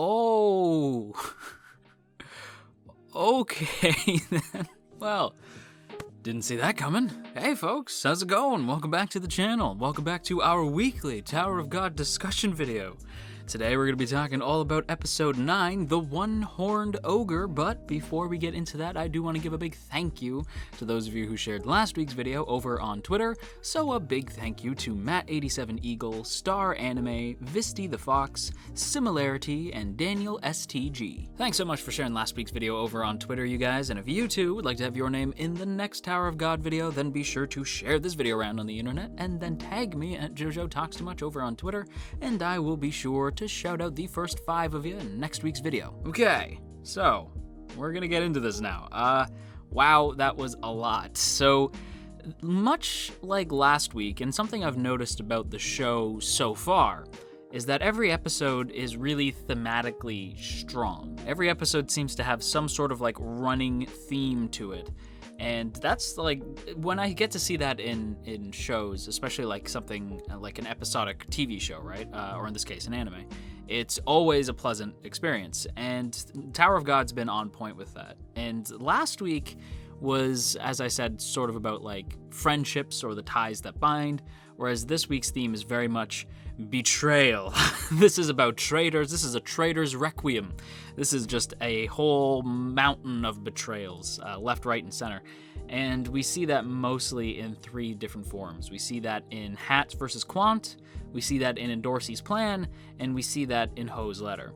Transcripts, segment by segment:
Oh, okay then. Well, didn't see that coming. Hey folks, how's it going? Welcome back to the channel. Welcome back to our weekly Tower of God discussion video. Today we're going to be talking all about episode 9, The One-Horned Ogre, but before we get into that, I do want to give a big thank you to those of you who shared last week's video over on Twitter. So a big thank you to Matt87Eagle, Star Anime, Visty the Fox, Similarity, and Daniel STG. Thanks so much for sharing last week's video over on Twitter, you guys, and if you too would like to have your name in the next Tower of God video, then be sure to share this video around on the internet, and then tag me at JoJo Talks Too Much over on Twitter, and I will be sure to shout out the first 5 of you in next week's video. Okay, so we're gonna get into this now. Wow, that was a lot. So much like last week, and something I've noticed about the show so far, is that every episode is really thematically strong. Every episode seems to have some sort of like running theme to it. And that's like, when I get to see that in shows, especially like something like an episodic TV show, right? Or in this case, an anime, it's always a pleasant experience. And Tower of God's been on point with that. And last week was, as I said, sort of about like friendships or the ties that bind, whereas this week's theme is very much betrayal. This is about traitors. This is a traitor's requiem. This is just a whole mountain of betrayals, left, right, and center. And we see that mostly in 3 different forms. We see that in Hats versus Quant, we see that in Endorsi's plan, and we see that in Ho's letter.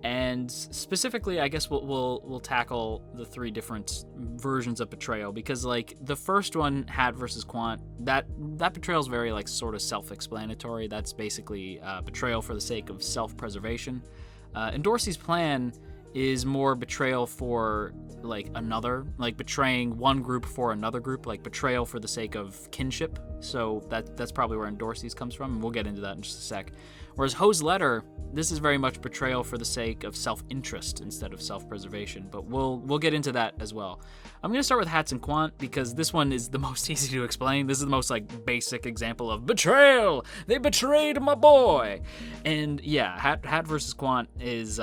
And specifically, I guess we'll tackle the 3 different versions of betrayal, because like the first one, Hat versus Quant, that betrayal is very like sort of self-explanatory. That's basically betrayal for the sake of self-preservation. Endorsi's plan is more betrayal for like another, like betraying one group for another group, like betrayal for the sake of kinship. So that's probably where Endorsi's comes from, and we'll get into that in just a sec. Whereas Ho's letter, this is very much betrayal for the sake of self-interest instead of self-preservation, but we'll get into that as well. I'm going to start with Hats and Quant because this one is the most easy to explain. This is the most like basic example of betrayal. They betrayed my boy. And yeah, Hat versus Quant is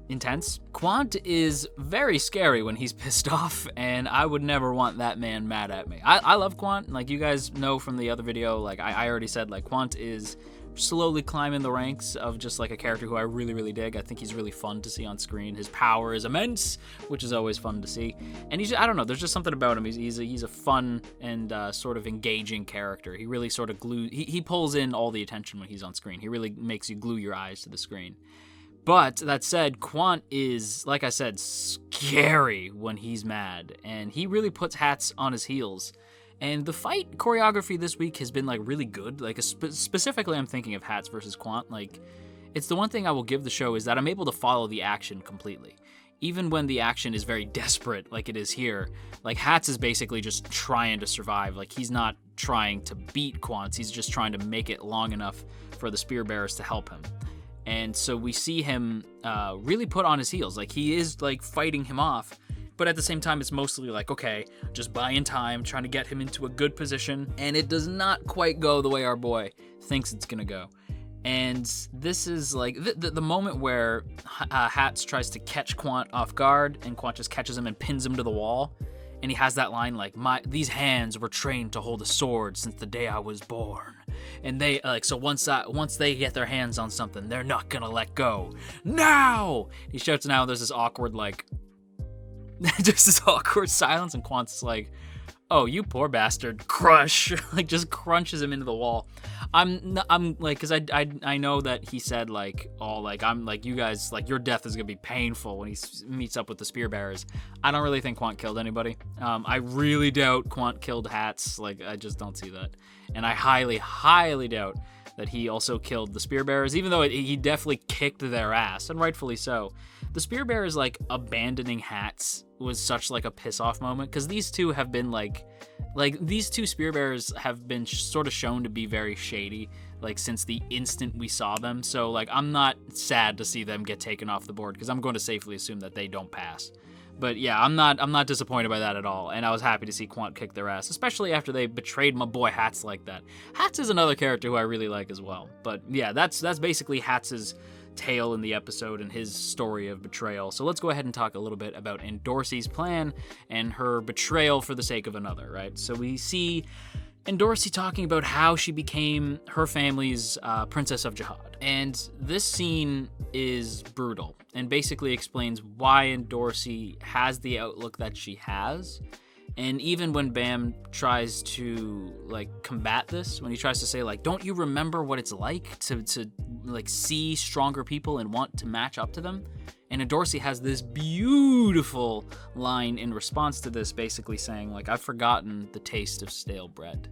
intense. Quant is very scary when he's pissed off, and I would never want that man mad at me. I love Quant. Like you guys know from the other video, like I already said, like Quant is slowly climbing the ranks of just like a character who I really, really dig. I think he's really fun to see on screen. His power is immense, which is always fun to see. And he's, I don't know, there's just something about him. He's a fun and sort of engaging character. He really sort of he pulls in all the attention when he's on screen. He really makes you glue your eyes to the screen. But that said, Quant is, like I said, scary when he's mad, and he really puts Hats on his heels. And the fight choreography this week has been like really good. Like specifically, I'm thinking of Hats versus Quant. Like, it's the one thing I will give the show is that I'm able to follow the action completely. Even when the action is very desperate, like it is here, like Hats is basically just trying to survive. Like he's not trying to beat Quant, he's just trying to make it long enough for the spear bearers to help him. And so we see him really put on his heels. Like he is like fighting him off, but at the same time, it's mostly like, okay, just buying time, trying to get him into a good position, and it does not quite go the way our boy thinks it's gonna go. And this is like the moment where Hats tries to catch Quant off guard, and Quant just catches him and pins him to the wall, and he has that line like, these hands were trained to hold a sword since the day I was born. And they like, so once they get their hands on something, they're not gonna let go. Now! He shouts now, there's this awkward like, just this awkward silence, and Quant's like, oh, you poor bastard, crush, like just crunches him into the wall. I'm like, cause I know that he said like, oh, like I'm like, you guys, like your death is gonna be painful when he meets up with the spear bearers. I don't really think Quant killed anybody. I really doubt Quant killed Hats. Like I just don't see that, and I highly, highly doubt that he also killed the spear bearers, even though he definitely kicked their ass, and rightfully so. The spear bearers like abandoning Hats was such like a piss off moment, because these two have been like these two spear bearers have been sort of shown to be very shady like since the instant we saw them. So like I'm not sad to see them get taken off the board, because I'm going to safely assume that they don't pass. But yeah, I'm not disappointed by that at all, and I was happy to see Quant kick their ass, especially after they betrayed my boy Hats like that. Hats is another character who I really like as well. But yeah, that's basically Hats's tale in the episode and his story of betrayal. So let's go ahead and talk a little bit about Endorsi's plan and her betrayal for the sake of another, right? So we see Endorsi talking about how she became her family's Princess of Jihad. And this scene is brutal and basically explains why Endorsi has the outlook that she has. And even when Bam tries to like combat this, when he tries to say like, don't you remember what it's like to like see stronger people and want to match up to them? And Endorsi has this beautiful line in response to this, basically saying like, I've forgotten the taste of stale bread.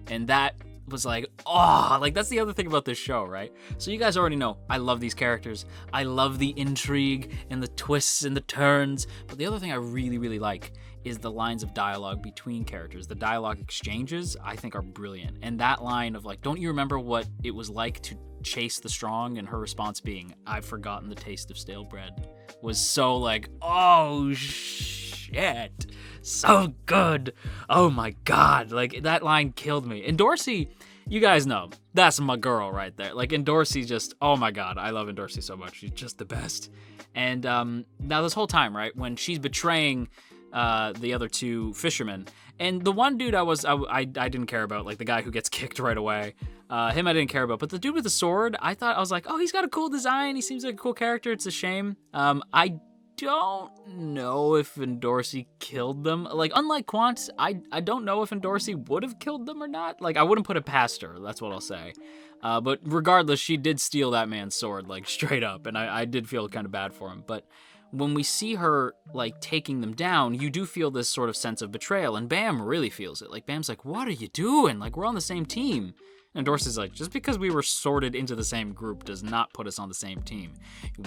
And that was like, oh, like that's the other thing about this show, right? So you guys already know, I love these characters. I love the intrigue and the twists and the turns. But the other thing I really, really like is the lines of dialogue between characters. The dialogue exchanges, I think, are brilliant. And that line of like, don't you remember what it was like to chase the strong? And her response being, I've forgotten the taste of stale bread, was so like, oh shit, so good. Oh my God, like that line killed me. Endorsi, you guys know, that's my girl right there. Like Endorsi just, oh my God, I love Endorsi so much. She's just the best. And now this whole time, right, when she's betraying the other two fishermen, and the one dude I didn't care about, like the guy who gets kicked right away, him I didn't care about, but the dude with the sword, I was like, oh, he's got a cool design, he seems like a cool character. It's a shame. I don't know if Endorsi killed them. Like, unlike Quant, I don't know if Endorsi would have killed them or not. Like, I wouldn't put it past her, that's what I'll say. But regardless, she did steal that man's sword, like, straight up, and I did feel kind of bad for him. But when we see her, like, taking them down, you do feel this sort of sense of betrayal, and Bam really feels it. Like, Bam's like, what are you doing? Like, we're on the same team. And Endorsi's like, just because we were sorted into the same group does not put us on the same team.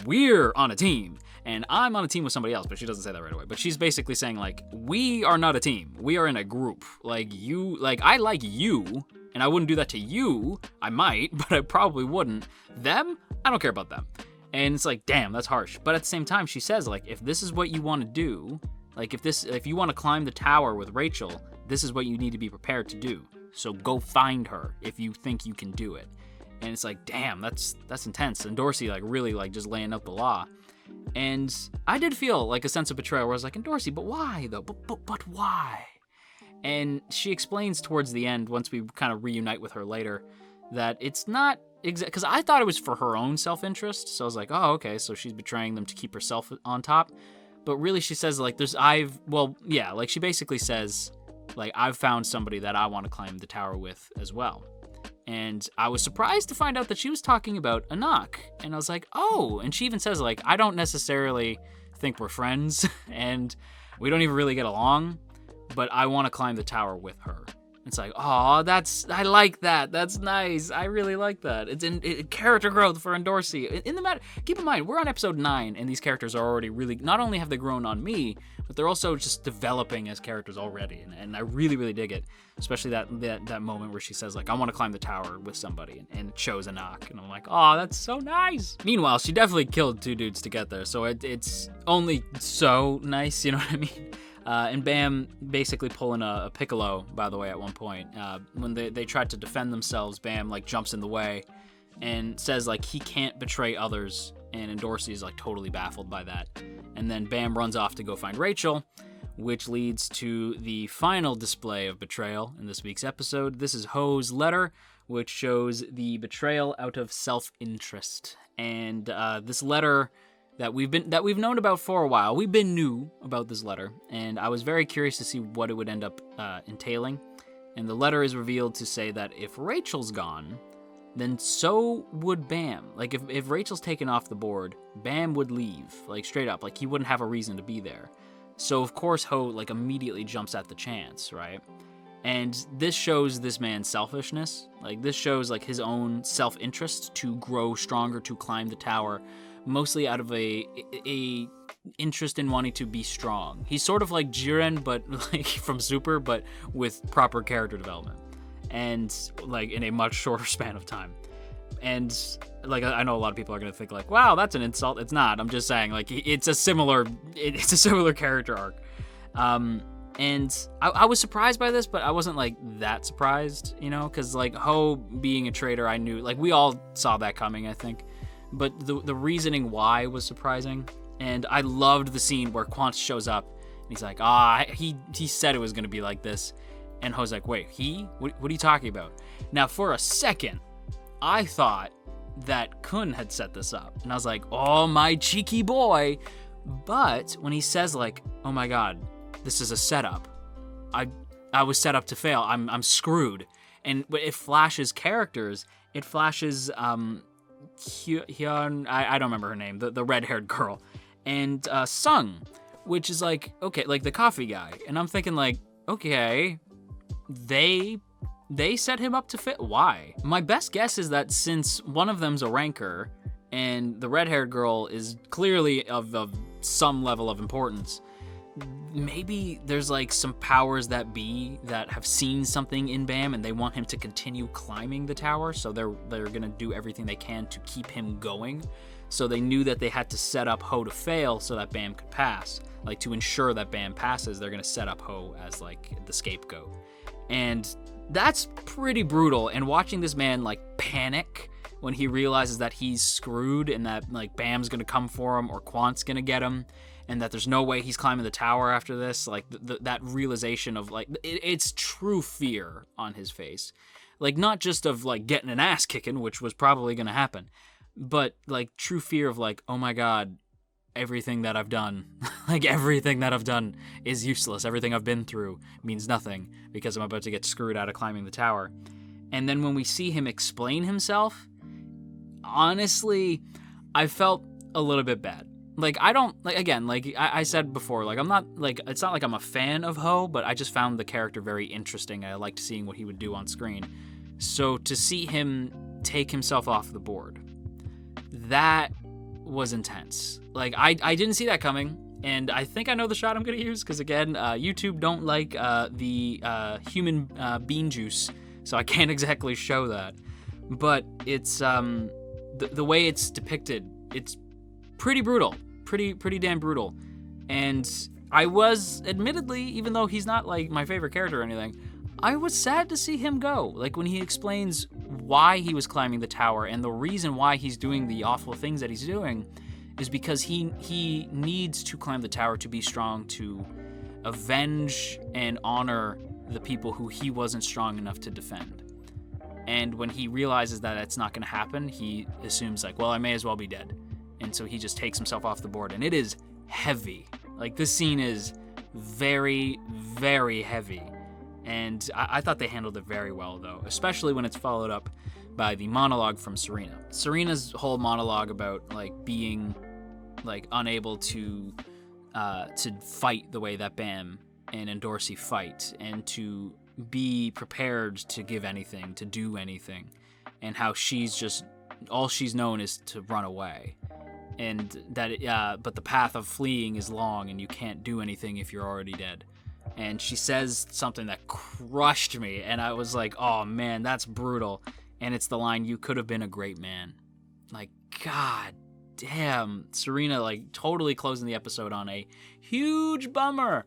We're on a team, and I'm on a team with somebody else, but she doesn't say that right away. But she's basically saying, like, we are not a team. We are in a group. Like, you, like, I like you, and I wouldn't do that to you. I might, but I probably wouldn't. Them, I don't care about them. And it's like, damn, that's harsh. But at the same time, she says, like, if this is what you want to do, like, if you want to climb the tower with Rachel, this is what you need to be prepared to do. So go find her if you think you can do it. And it's like, damn, that's intense. And Endorsi, like, really, like, just laying out the law. And I did feel, like, a sense of betrayal where I was like, Endorsi, but why, though? But why? And she explains towards the end, once we kind of reunite with her later, that it's not because I thought it was for her own self-interest. So I was like, oh, okay, so she's betraying them to keep herself on top. But really, she says, like, she basically says, like, I've found somebody that I want to climb the tower with as well. And I was surprised to find out that she was talking about Anak. And I was like, oh, and she even says, like, I don't necessarily think we're friends, and we don't even really get along, but I want to climb the tower with her. It's like, oh, I like that. That's nice. I really like that. It's character growth for Endorsi. In the matter, keep in mind, we're on episode 9, and these characters are already really, not only have they grown on me, but they're also just developing as characters already. And I really, really dig it. Especially that moment where she says, like, I want to climb the tower with somebody, and it shows a knock. And I'm like, oh, that's so nice. Meanwhile, she definitely killed 2 dudes to get there. So it's only so nice, you know what I mean? And Bam basically pulling a Piccolo, by the way, at one point. When they tried to defend themselves, Bam, like, jumps in the way and says, like, he can't betray others, and Endorsi is, like, totally baffled by that. And then Bam runs off to go find Rachel, which leads to the final display of betrayal in this week's episode. This is Ho's letter, which shows the betrayal out of self-interest. And this letter that we've known about for a while. We've been new about this letter, and I was very curious to see what it would end up entailing. And the letter is revealed to say that if Rachel's gone, then so would Bam. Like, if Rachel's taken off the board, Bam would leave, like, straight up. Like, he wouldn't have a reason to be there. So, of course, Ho, like, immediately jumps at the chance, right? And this shows this man's selfishness. Like, this shows, like, his own self-interest to grow stronger, to climb the tower, mostly out of a interest in wanting to be strong. He's sort of like Jiren, but like from Super, but with proper character development, and like in a much shorter span of time. And like, I know a lot of people are gonna think like, wow, that's an insult. It's not. I'm just saying, like, it's a similar character arc. And I was surprised by this, but I wasn't like that surprised, you know, because like Ho being a traitor, I knew, like, we all saw that coming, I think. but the reasoning why was surprising. And I loved the scene where Quant shows up and he's like, he said it was gonna be like this. And Ho's like, wait, what are you talking about? Now, for a second, I thought that Kun had set this up. And I was like, oh, my cheeky boy. But when he says like, oh my God, this is a setup. I was set up to fail. I'm screwed. And it flashes characters. It flashes Hyun, I don't remember her name, the red-haired girl, and Sung, which is like, okay, like the coffee guy. And I'm thinking like, okay, they set him up to fit. Why? My best guess is that since one of them's a ranker and the red-haired girl is clearly of some level of importance, maybe there's like some powers that be that have seen something in Bam and they want him to continue climbing the tower, so they're gonna do everything they can to keep him going. So they knew that they had to set up Ho to fail so that Bam could pass. Like, to ensure that Bam passes, they're gonna set up Ho as like the scapegoat. And that's pretty brutal. And watching this man like panic when he realizes that he's screwed and that like Bam's gonna come for him or Quant's gonna get him, and that there's no way he's climbing the tower after this, like that realization of like, it's true fear on his face. Like, not just of like getting an ass kicking, which was probably gonna happen, but like true fear of like, oh my God, everything that I've done, like everything that I've done is useless. Everything I've been through means nothing because I'm about to get screwed out of climbing the tower. And then when we see him explain himself, honestly, I felt a little bit bad. Like, I don't, like, again, like I said before, like, I'm not, like, it's not like I'm a fan of Ho, but I just found the character very interesting. I liked seeing what he would do on screen. So to see him take himself off the board, that was intense. Like, I didn't see that coming, and I think I know the shot I'm gonna use, because again, YouTube don't like the human bean juice, so I can't exactly show that. But it's, the way it's depicted, it's pretty brutal. Pretty damn brutal. And I was, admittedly, even though he's not like my favorite character or anything, I was sad to see him go. Like, when he explains why he was climbing the tower and the reason why he's doing the awful things that he's doing is because he needs to climb the tower to be strong, to avenge and honor the people who he wasn't strong enough to defend. And when he realizes that it's not going to happen, he assumes like, well, I may as well be dead. And so he just takes himself off the board, and it is heavy. Like, this scene is very, very heavy. And I thought they handled it very well, though, especially when it's followed up by the monologue from Serena. Serena's whole monologue about, like, being, like, unable to fight the way that Bam and Endorsi fight, and to be prepared to give anything, to do anything, and how she's just, all she's known is to run away. And that, but the path of fleeing is long, and you can't do anything if you're already dead. And she says something that crushed me, and I was like, oh man, that's brutal. And it's the line, "You could have been a great man." Like, god damn, Serena like totally closing the episode on a huge bummer.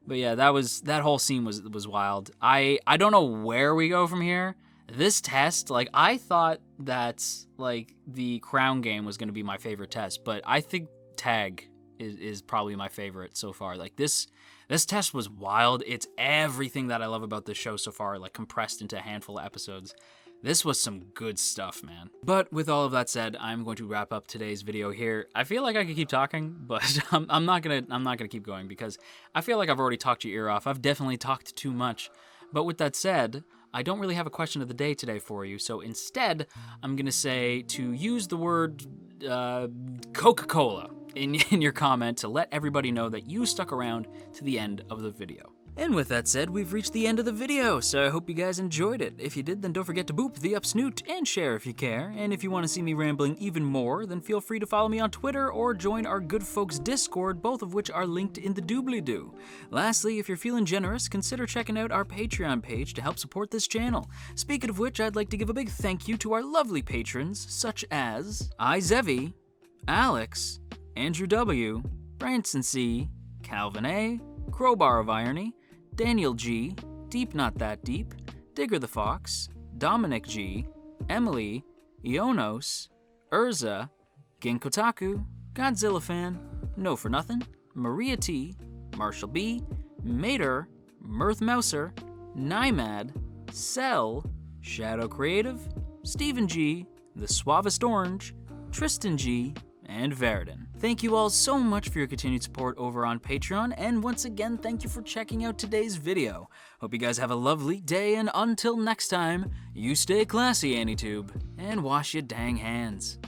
But yeah, that whole scene was wild. I don't know where we go from here. This test, like, I thought that, like, the crown game was going to be my favorite test, but I think tag is probably my favorite so far. Like, this test was wild. It's everything that I love about this show so far, like, compressed into a handful of episodes. This was some good stuff, man. But with all of that said, I'm going to wrap up today's video here. I feel like I could keep talking, but I'm not gonna keep going because I feel like I've already talked your ear off. I've definitely talked too much. But with that said, I don't really have a question of the day today for you, so instead, I'm gonna say to use the word Coca-Cola in your comment to let everybody know that you stuck around to the end of the video. And with that said, we've reached the end of the video, so I hope you guys enjoyed it. If you did, then don't forget to boop the up snoot and share if you care. And if you want to see me rambling even more, then feel free to follow me on Twitter or join our good folks Discord, both of which are linked in the doobly-doo. Lastly, if you're feeling generous, consider checking out our Patreon page to help support this channel. Speaking of which, I'd like to give a big thank you to our lovely patrons, such as Izevi, Alex, Andrew W., Branson C., Calvin A., Crowbar of Irony, Daniel G., Deep Not That Deep, Digger the Fox, Dominic G., Emily, Ionos, Urza, Ginkotaku, Godzilla Fan, No For Nothing, Maria T, Marshall B, Mater, Mirth Mouser, Nymad, Cell, Shadow Creative, Stephen G, The Suavest Orange, Tristan G, and Verdon. Thank you all so much for your continued support over on Patreon, and once again, thank you for checking out today's video. Hope you guys have a lovely day, and until next time, you stay classy, AnyTube, and wash your dang hands.